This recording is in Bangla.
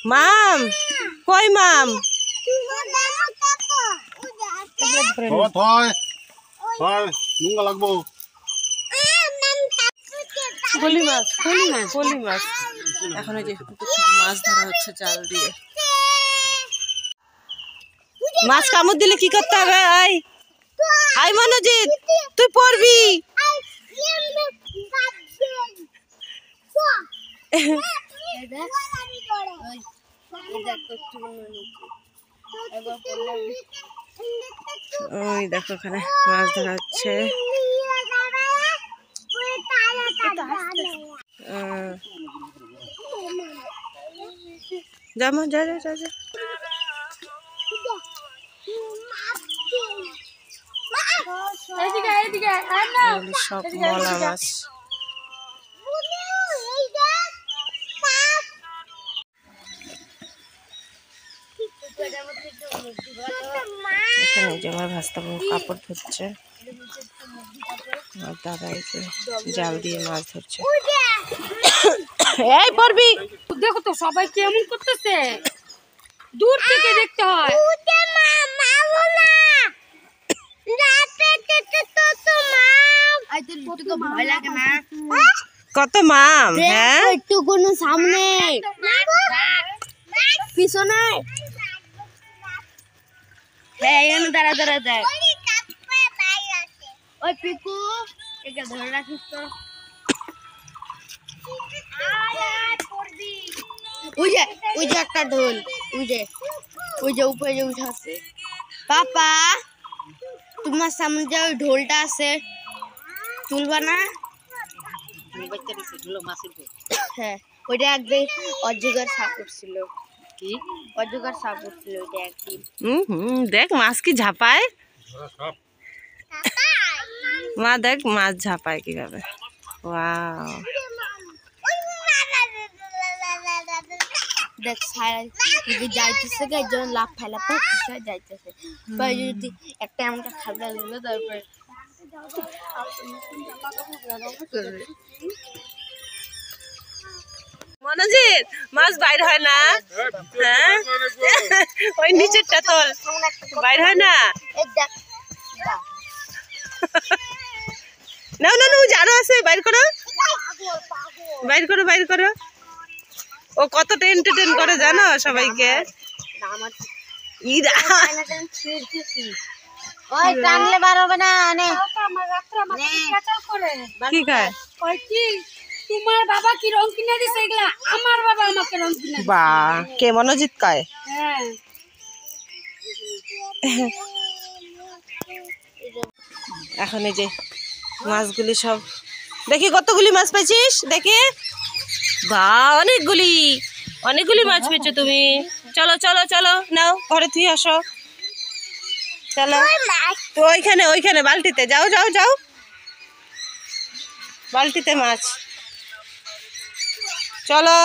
মাম কই মাম পলি মাছ পলি মাছ এখন এই যে মাছ ধরা হচ্ছে জাল দিয়ে। মাছ কামড় দিলে কি করতে হবে? আই আই মনোজিৎ তুই পড়বি। ওই দেখো ওখানে মাছ ধরা হচ্ছে। যাবো যা যা যা যা। সব মলা মাছ। এখানে যে আমার ভাস্তাবু কাপড় ধরছে, আমার দাদা জাল দিয়ে মাছ ধরছে। এই পড়বি। দেখো তো সবাই কেমন করতেছে, দূর থেকে দেখতে হয়। কত মাম? হ্যাঁ একটু কোনো সামনে পিছনে দাঁড়া দাঁড়া দেখ। ওই পিকু একে ধরে রাখিস তো। ওই যে একটা ঢোল, ওই যে উপরে যে উঠাচ্ছে। পাপা তোমার সামনে যে ওই ঢোলটা আছে তুলবা না? হ্যাঁ ওইটা একদিন অজগর সাপ উঠছিল। কি অজগর সাপ উঠছিল ওইটা একদিন। দেখ মাছ কি ঝাপায়, মা দেখ মাছ ঝাপায় কিভাবে। ওয়াও দেখ যদি যাইতেছে একজন লাভ ফেলা যাইতেছে, যদি একটা এমনটা খাবলা দিল তারপরে মনোজিৎ মাছ বাইর হয় না? হ্যাঁ ওই নিচেরটা তোল, বাইর হয় না। না না না আরো আছে, বাইর করো বাইর করো বাইর করো। ও কতটা এন্টারটেইন করে জানো সবাইকে। টানলে বার হবে না। কি খায়? তোমার বাবা কি রং কিনে দিছে এগুলা, আমার বাবা আমাকে রং কিনে দিছে। বা কে মনোজিৎ কয়? হ্যাঁ এখন এই যে মাছগুলি সব দেখি কতগুলি মাছ পাইছিস দেখি। বা অনেকগুলি মাছ পেয়েছো তুমি। চলো চলো চলো নাও ঘরে তুই আসো, চলো তো ওইখানে বালতিতে যাও যাও যাও, বালতিতে মাছ। চলো।